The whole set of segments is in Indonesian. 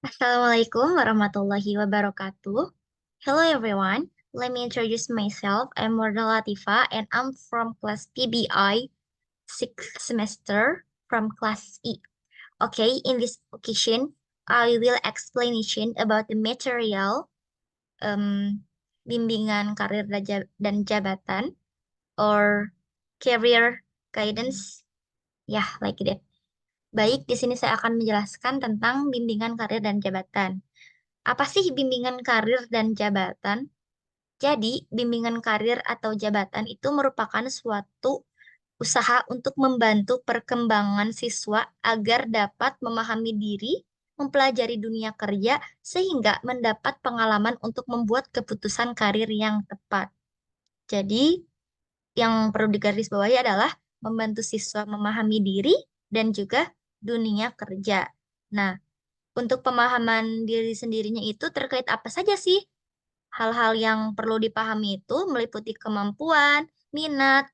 Assalamualaikum warahmatullahi wabarakatuh. Hello everyone. Let me introduce myself. I'm Morda Latifa and I'm from class PBI 6th semester from class E. Okay, in this occasion, I will explanation about the material um, bimbingan karir dan jabatan or career guidance. Ya, like that. Baik, di sini saya akan menjelaskan tentang bimbingan karir dan jabatan. Apa sih bimbingan karir dan jabatan? Jadi, bimbingan karir atau jabatan itu merupakan suatu usaha untuk membantu perkembangan siswa agar dapat memahami diri, mempelajari dunia kerja, sehingga mendapat pengalaman untuk membuat keputusan karir yang tepat. Jadi, yang perlu digarisbawahi adalah membantu siswa memahami diri dan juga dunia kerja. Nah, untuk pemahaman diri sendirinya itu terkait apa saja sih? Hal-hal yang perlu dipahami itu meliputi kemampuan, minat,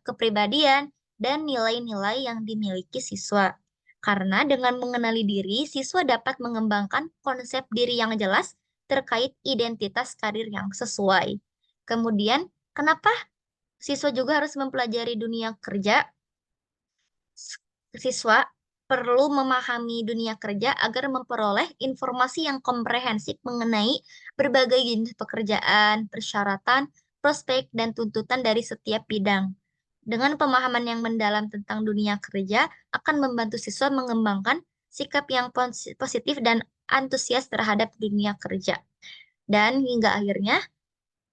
kepribadian, dan nilai-nilai yang dimiliki siswa. Karena dengan mengenali diri, siswa dapat mengembangkan konsep diri yang jelas terkait identitas karir yang sesuai. Kemudian, kenapa siswa juga harus mempelajari dunia kerja? Siswa perlu memahami dunia kerja agar memperoleh informasi yang komprehensif mengenai berbagai jenis pekerjaan, persyaratan, prospek, dan tuntutan dari setiap bidang. Dengan pemahaman yang mendalam tentang dunia kerja akan membantu siswa mengembangkan sikap yang positif dan antusias terhadap dunia kerja. Dan hingga akhirnya,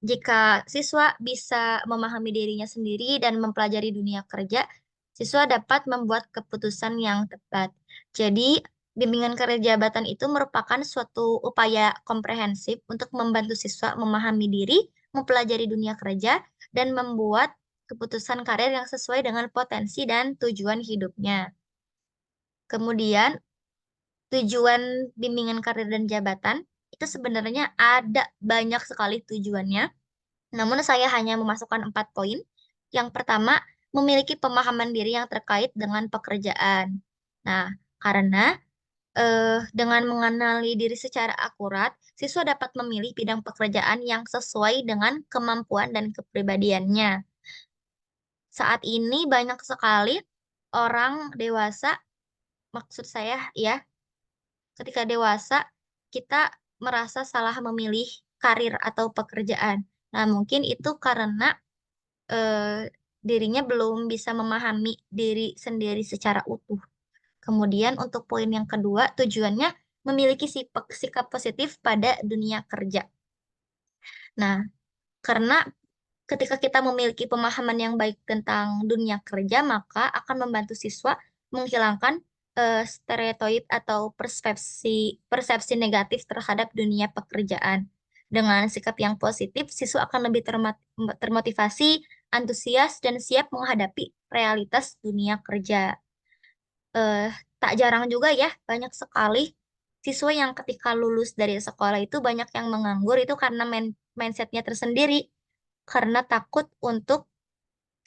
jika siswa bisa memahami dirinya sendiri dan mempelajari dunia kerja, siswa dapat membuat keputusan yang tepat. Jadi, bimbingan karir jabatan itu merupakan suatu upaya komprehensif untuk membantu siswa memahami diri, mempelajari dunia kerja, dan membuat keputusan karir yang sesuai dengan potensi dan tujuan hidupnya. Kemudian, tujuan bimbingan karir dan jabatan itu sebenarnya ada banyak sekali tujuannya. Namun saya hanya memasukkan 4 poin. Yang pertama, memiliki pemahaman diri yang terkait dengan pekerjaan. Nah, karena dengan mengenali diri secara akurat, siswa dapat memilih bidang pekerjaan yang sesuai dengan kemampuan dan kepribadiannya. Saat ini banyak sekali orang dewasa, maksud saya ya, ketika dewasa kita merasa salah memilih karir atau pekerjaan. Nah, mungkin itu karena eh, dirinya belum bisa memahami diri sendiri secara utuh. Kemudian untuk poin yang kedua, tujuannya memiliki sikap positif pada dunia kerja. Nah, karena ketika kita memiliki pemahaman yang baik tentang dunia kerja, maka akan membantu siswa menghilangkan stereotip atau persepsi negatif terhadap dunia pekerjaan. Dengan sikap yang positif, siswa akan lebih termotivasi, antusias, dan siap menghadapi realitas dunia kerja. eh, tak jarang juga ya, banyak sekali siswa yang ketika lulus dari sekolah itu banyak yang menganggur itu karena mindsetnya tersendiri, karena takut untuk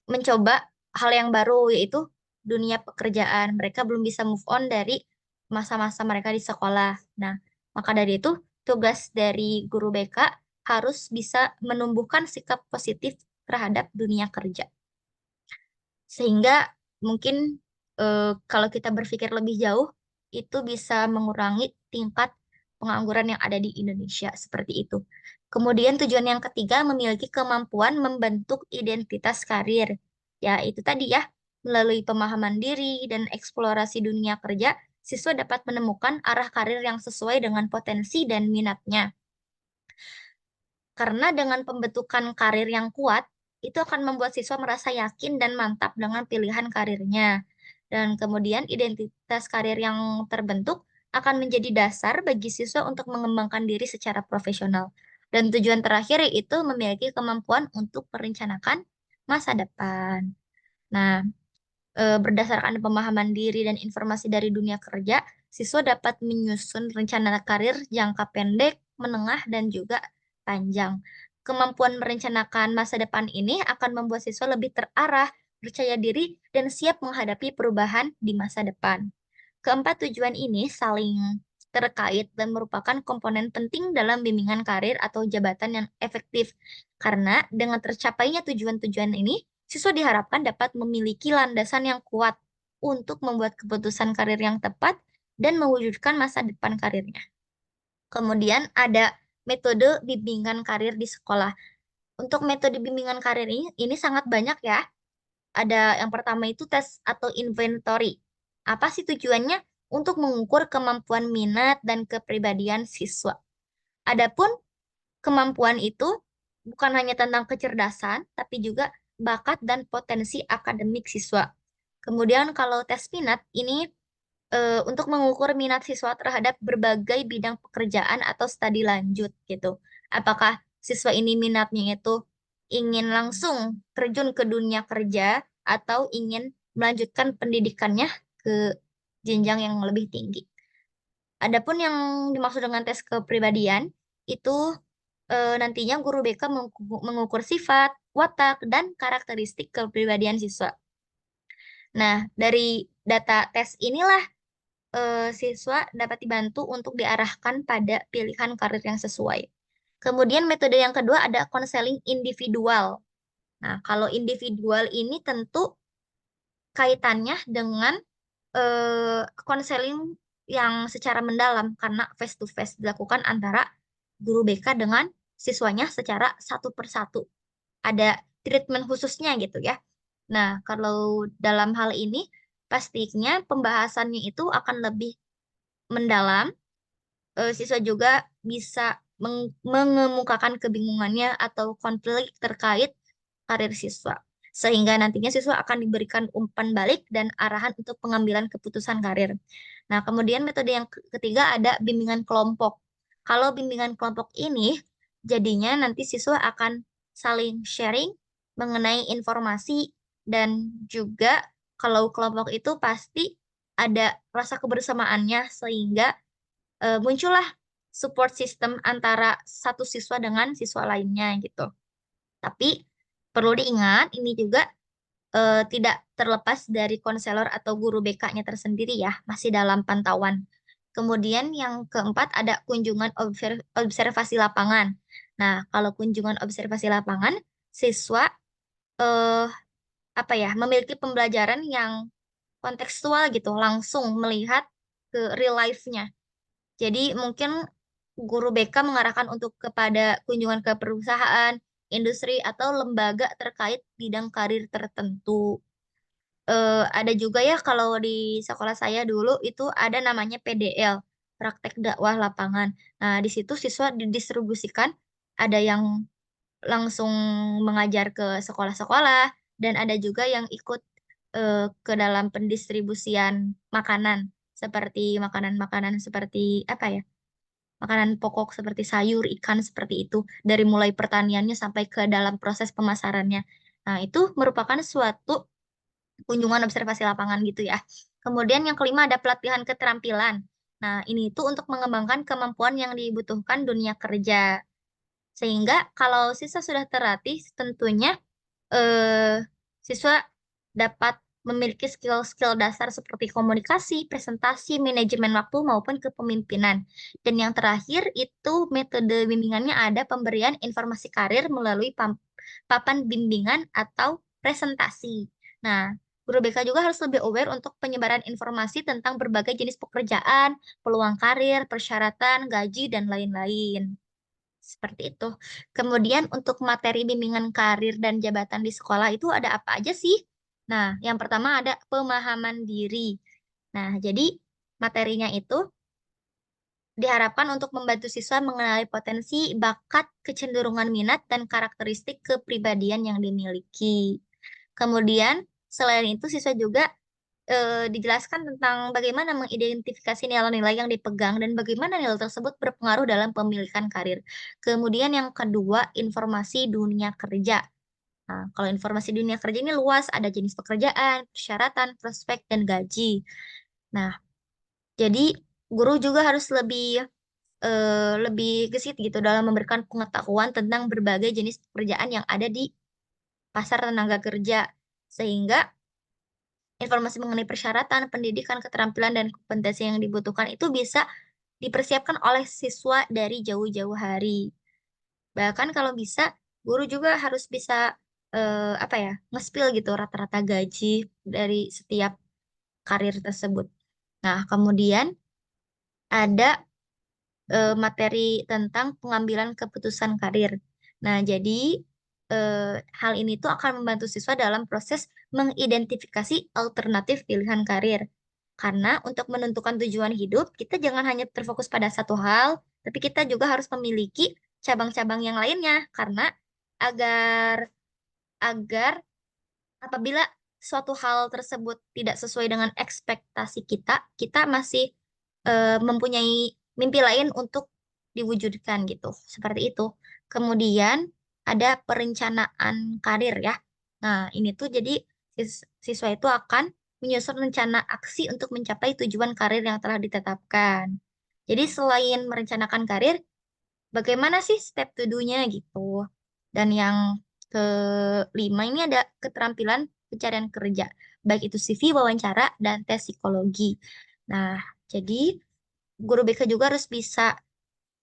mencoba hal yang baru, yaitu dunia pekerjaan. Mereka belum bisa move on dari masa-masa mereka di sekolah. Nah, maka dari itu, tugas dari guru BK harus bisa menumbuhkan sikap positif terhadap dunia kerja. Sehingga mungkin kalau kita berpikir lebih jauh, itu bisa mengurangi tingkat pengangguran yang ada di Indonesia, seperti itu. Kemudian tujuan yang ketiga, memiliki kemampuan membentuk identitas karir. Ya, itu tadi ya, melalui pemahaman diri dan eksplorasi dunia kerja, siswa dapat menemukan arah karir yang sesuai dengan potensi dan minatnya. Karena dengan pembentukan karir yang kuat, itu akan membuat siswa merasa yakin dan mantap dengan pilihan karirnya. Dan kemudian identitas karir yang terbentuk akan menjadi dasar bagi siswa untuk mengembangkan diri secara profesional. Dan tujuan terakhir yaitu memiliki kemampuan untuk merencanakan masa depan. Nah, berdasarkan pemahaman diri dan informasi dari dunia kerja, siswa dapat menyusun rencana karir jangka pendek, menengah, dan juga panjang. Kemampuan merencanakan masa depan ini akan membuat siswa lebih terarah, percaya diri, dan siap menghadapi perubahan di masa depan. Keempat tujuan ini saling terkait dan merupakan komponen penting dalam bimbingan karir atau jabatan yang efektif. Karena dengan tercapainya tujuan-tujuan ini, siswa diharapkan dapat memiliki landasan yang kuat untuk membuat keputusan karir yang tepat dan mewujudkan masa depan karirnya. Kemudian ada metode bimbingan karir di sekolah. Untuk metode bimbingan karir ini sangat banyak ya. Ada yang pertama itu tes atau inventory. Apa sih tujuannya? Untuk mengukur kemampuan minat dan kepribadian siswa. Adapun kemampuan itu bukan hanya tentang kecerdasan, tapi juga bakat dan potensi akademik siswa. Kemudian kalau tes minat ini untuk mengukur minat siswa terhadap berbagai bidang pekerjaan atau studi lanjut gitu. Apakah siswa ini minatnya itu ingin langsung terjun ke dunia kerja atau ingin melanjutkan pendidikannya ke jenjang yang lebih tinggi. Adapun yang dimaksud dengan tes kepribadian itu nantinya guru BK mengukur sifat, watak, dan karakteristik kepribadian siswa. Nah, dari data tes inilah siswa dapat dibantu untuk diarahkan pada pilihan karir yang sesuai. Kemudian metode yang kedua ada konseling individual. Nah, kalau individual ini tentu kaitannya dengan konseling yang secara mendalam karena face to face dilakukan antara guru BK dengan siswanya secara satu persatu. Ada treatment khususnya gitu ya. Nah, kalau dalam hal ini pastinya pembahasannya itu akan lebih mendalam. Siswa juga bisa mengemukakan kebingungannya atau konflik terkait karir siswa. Sehingga nantinya siswa akan diberikan umpan balik dan arahan untuk pengambilan keputusan karir. Nah, kemudian metode yang ketiga ada bimbingan kelompok. Kalau bimbingan kelompok ini, jadinya nanti siswa akan saling sharing mengenai informasi dan juga kalau kelompok itu pasti ada rasa kebersamaannya sehingga muncullah support system antara satu siswa dengan siswa lainnya gitu. Tapi perlu diingat ini juga tidak terlepas dari konselor atau guru BK-nya tersendiri ya, masih dalam pantauan. Kemudian yang keempat ada kunjungan observasi lapangan. Nah, kalau kunjungan observasi lapangan, siswa eh, apa ya, memiliki pembelajaran yang kontekstual gitu, langsung melihat ke real life-nya. Jadi mungkin guru BK mengarahkan untuk kepada kunjungan ke perusahaan, industri, atau lembaga terkait bidang karir tertentu. Ada juga ya kalau di sekolah saya dulu itu ada namanya PDL, praktek dakwah lapangan. Nah, di situ siswa didistribusikan, ada yang langsung mengajar ke sekolah-sekolah, dan ada juga yang ikut ke dalam pendistribusian makanan, seperti makanan-makanan seperti apa ya? Makanan pokok seperti sayur, ikan seperti itu, dari mulai pertaniannya sampai ke dalam proses pemasarannya. Nah, itu merupakan suatu kunjungan observasi lapangan gitu ya. Kemudian yang kelima ada pelatihan keterampilan. Nah, ini itu untuk mengembangkan kemampuan yang dibutuhkan dunia kerja. Sehingga kalau siswa sudah terlatih, tentunya eh, siswa dapat memiliki skill-skill dasar seperti komunikasi, presentasi, manajemen waktu, maupun kepemimpinan. Dan yang terakhir itu metode bimbingannya ada pemberian informasi karir melalui papan bimbingan atau presentasi. Nah, guru BK juga harus lebih aware untuk penyebaran informasi tentang berbagai jenis pekerjaan, peluang karir, persyaratan, gaji, dan lain-lain. Seperti itu. Kemudian untuk materi bimbingan karir dan jabatan di sekolah itu ada apa aja sih? Nah, yang pertama ada pemahaman diri. Nah, jadi materinya itu diharapkan untuk membantu siswa mengenali potensi, bakat, kecenderungan minat, dan karakteristik kepribadian yang dimiliki. Kemudian, selain itu siswa juga dijelaskan tentang bagaimana mengidentifikasi nilai-nilai yang dipegang dan bagaimana nilai tersebut berpengaruh dalam pemilihan karir. Kemudian yang kedua, informasi dunia kerja. Nah, kalau informasi dunia kerja ini luas, ada jenis pekerjaan, persyaratan, prospek, dan gaji. Nah, jadi guru juga harus lebih gesit gitu dalam memberikan pengetahuan tentang berbagai jenis pekerjaan yang ada di pasar tenaga kerja. Sehingga informasi mengenai persyaratan, pendidikan, keterampilan, dan kompetensi yang dibutuhkan itu bisa dipersiapkan oleh siswa dari jauh-jauh hari. Bahkan kalau bisa, guru juga harus bisa apa ya, nge-spill gitu rata-rata gaji dari setiap karir tersebut. Nah, kemudian ada materi tentang pengambilan keputusan karir. Nah, jadi hal ini tuh akan membantu siswa dalam proses mengidentifikasi alternatif pilihan karir. Karena untuk menentukan tujuan hidup, kita jangan hanya terfokus pada satu hal, tapi kita juga harus memiliki cabang-cabang yang lainnya. Karena agar agar apabila suatu hal tersebut tidak sesuai dengan ekspektasi kita, kita masih mempunyai mimpi lain untuk diwujudkan gitu. Seperti itu. Kemudian ada perencanaan karir ya. Nah, ini tuh jadi siswa itu akan menyusun rencana aksi untuk mencapai tujuan karir yang telah ditetapkan. Jadi selain merencanakan karir, bagaimana sih step to do-nya gitu. Dan yang kelima ini ada keterampilan pencarian kerja, baik itu CV, wawancara, dan tes psikologi. Nah, jadi guru BK juga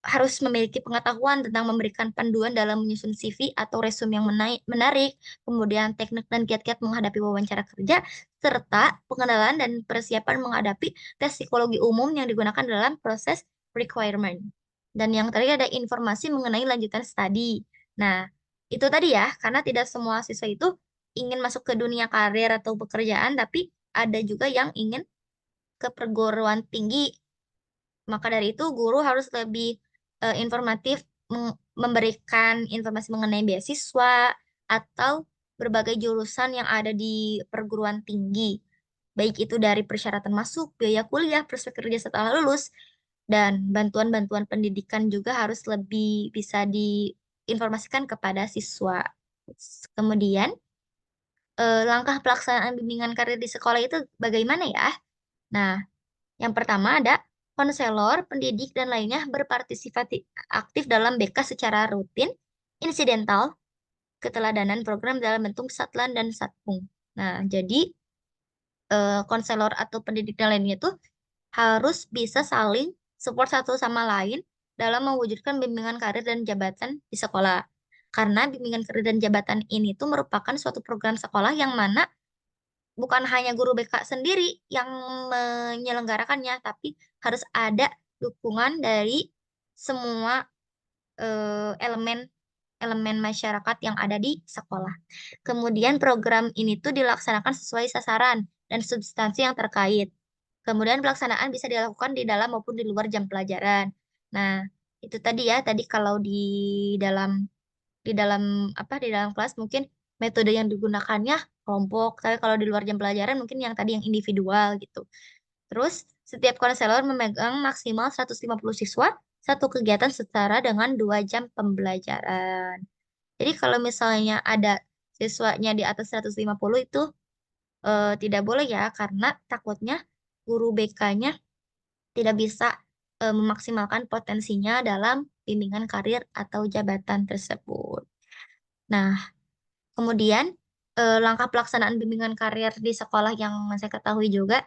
harus memiliki pengetahuan tentang memberikan panduan dalam menyusun CV atau resume yang menarik, kemudian teknik dan kiat-kiat menghadapi wawancara kerja, serta pengenalan dan persiapan menghadapi tes psikologi umum yang digunakan dalam proses requirement. Dan yang terakhir ada informasi mengenai lanjutan studi. Nah, itu tadi ya, karena tidak semua siswa itu ingin masuk ke dunia karir atau pekerjaan, tapi ada juga yang ingin ke perguruan tinggi. Maka dari itu, guru harus lebih informatif, memberikan informasi mengenai beasiswa atau berbagai jurusan yang ada di perguruan tinggi. Baik itu dari persyaratan masuk, biaya kuliah, prospek kerja setelah lulus, dan bantuan-bantuan pendidikan juga harus lebih bisa diinformasikan kepada siswa. Kemudian, langkah pelaksanaan bimbingan karir di sekolah itu bagaimana ya? Nah, yang pertama ada konselor, pendidik, dan lainnya berpartisipasi aktif dalam BK secara rutin, insidental, keteladanan program dalam bentuk satlan dan satpung. Nah, jadi konselor atau pendidik dan lainnya itu harus bisa saling support satu sama lain dalam mewujudkan bimbingan karir dan jabatan di sekolah. Karena bimbingan karir dan jabatan ini tuh merupakan suatu program sekolah yang mana bukan hanya guru BK sendiri yang menyelenggarakannya, tapi harus ada dukungan dari semua elemen elemen masyarakat yang ada di sekolah. Kemudian program ini tuh dilaksanakan sesuai sasaran dan substansi yang terkait. Kemudian pelaksanaan bisa dilakukan di dalam maupun di luar jam pelajaran. Nah, itu tadi ya, tadi kalau dalam di dalam di dalam kelas mungkin metode yang digunakannya kelompok, tapi kalau di luar jam pelajaran mungkin yang tadi yang individual gitu. Terus setiap konselor memegang maksimal 150 siswa satu kegiatan setara dengan 2 jam pembelajaran. Jadi kalau misalnya ada siswanya di atas 150 itu tidak boleh ya, karena takutnya guru BK-nya tidak bisa memaksimalkan potensinya dalam bimbingan karir atau jabatan tersebut. Nah, kemudian langkah pelaksanaan bimbingan karir di sekolah yang saya ketahui juga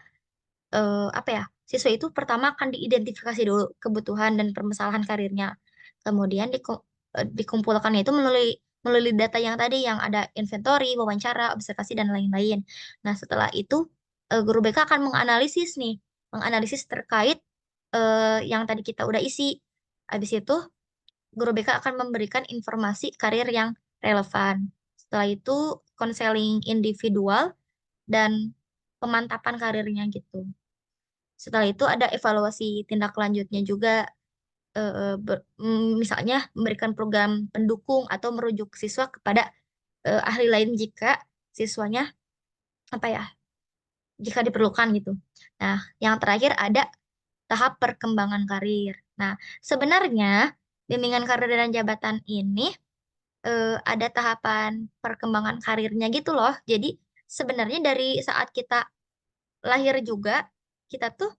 siswa itu pertama akan diidentifikasi dulu kebutuhan dan permasalahan karirnya. Kemudian dikumpulkannya itu melalui data yang tadi yang ada inventory, wawancara, observasi dan lain-lain. Nah, setelah itu guru BK akan menganalisis terkait yang tadi kita udah isi. Habis itu guru BK akan memberikan informasi karir yang relevan. Setelah itu konseling individual dan pemantapan karirnya gitu. Setelah itu ada evaluasi tindak lanjutnya juga, misalnya memberikan program pendukung atau merujuk siswa kepada ahli lain jika siswanya apa ya, jika diperlukan gitu. Nah, yang terakhir ada tahap perkembangan karir. Nah, sebenarnya bimbingan karir dan jabatan ini ada tahapan perkembangan karirnya gitu loh. Jadi sebenarnya dari saat kita lahir juga, kita tuh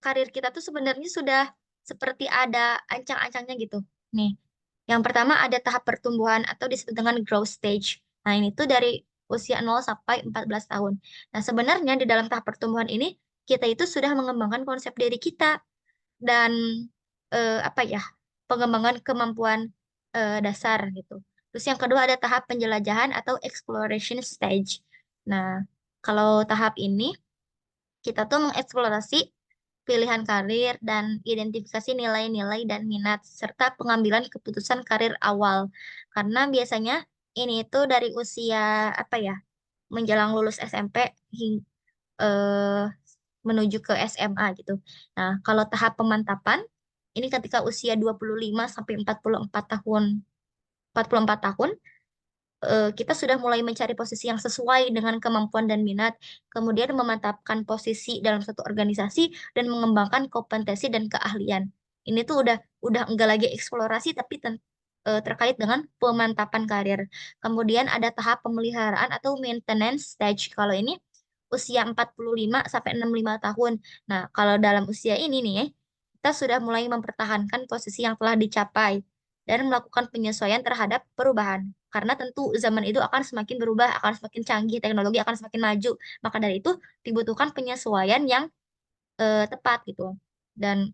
karir kita tuh sebenarnya sudah seperti ada ancang-ancangnya gitu. Nih, yang pertama ada tahap pertumbuhan atau disebut dengan growth stage. Nah, ini tuh dari usia 0 sampai 14 tahun. Nah, sebenarnya di dalam tahap pertumbuhan ini, kita itu sudah mengembangkan konsep diri kita. dan apa ya, pengembangan kemampuan dasar gitu. Terus yang kedua ada tahap penjelajahan atau exploration stage. Nah, kalau tahap ini kita tuh mengeksplorasi pilihan karir dan identifikasi nilai-nilai dan minat serta pengambilan keputusan karir awal. Karena biasanya ini itu dari usia apa ya, menjelang lulus SMP eh, menuju ke SMA gitu. Nah, kalau tahap pemantapan ini ketika usia 25 sampai 44 tahun. 44 tahun kita sudah mulai mencari posisi yang sesuai dengan kemampuan dan minat, kemudian memantapkan posisi dalam satu organisasi dan mengembangkan kompetensi dan keahlian. Ini tuh udah enggak lagi eksplorasi tapi terkait dengan pemantapan karir. Kemudian ada tahap pemeliharaan atau maintenance stage. Kalau ini usia 45 sampai 65 tahun. Nah, kalau dalam usia ini nih, kita sudah mulai mempertahankan posisi yang telah dicapai dan melakukan penyesuaian terhadap perubahan. Karena tentu zaman itu akan semakin berubah, akan semakin canggih, teknologi akan semakin maju. Maka dari itu dibutuhkan penyesuaian yang tepat gitu. Dan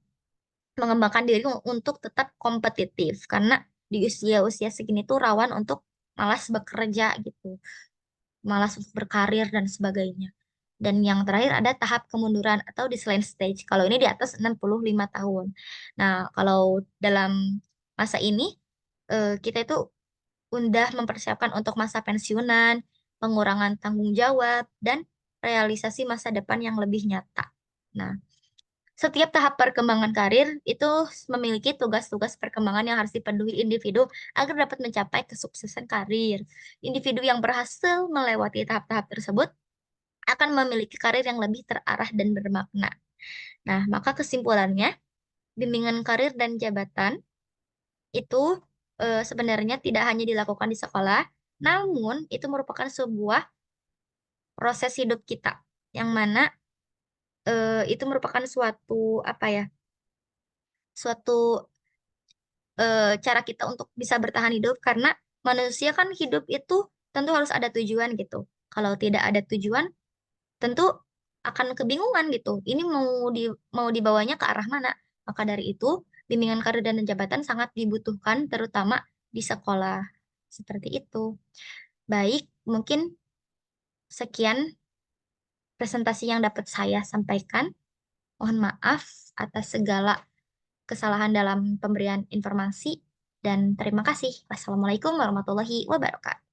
mengembangkan diri untuk tetap kompetitif. Karena di usia-usia segini tuh rawan untuk malas bekerja gitu, malas untuk berkarir dan sebagainya. Dan yang terakhir ada tahap kemunduran atau decline stage. Kalau ini di atas 65 tahun. Nah, kalau dalam masa ini kita itu udah mempersiapkan untuk masa pensiunan, pengurangan tanggung jawab, dan realisasi masa depan yang lebih nyata. Nah, setiap tahap perkembangan karir itu memiliki tugas-tugas perkembangan yang harus dipenuhi individu agar dapat mencapai kesuksesan karir. Individu yang berhasil melewati tahap-tahap tersebut akan memiliki karir yang lebih terarah dan bermakna. Nah, maka kesimpulannya, bimbingan karir dan jabatan itu sebenarnya tidak hanya dilakukan di sekolah, namun itu merupakan sebuah proses hidup kita, yang mana itu merupakan suatu apa ya, suatu cara kita untuk bisa bertahan hidup karena manusia kan hidup itu tentu harus ada tujuan gitu. Kalau tidak ada tujuan, tentu akan kebingungan gitu. Ini mau dibawanya ke arah mana? Maka dari itu, bimbingan karir dan jabatan sangat dibutuhkan terutama di sekolah. Seperti itu. Baik, mungkin sekian presentasi yang dapat saya sampaikan. Mohon maaf atas segala kesalahan dalam pemberian informasi dan terima kasih. Wassalamualaikum warahmatullahi wabarakatuh.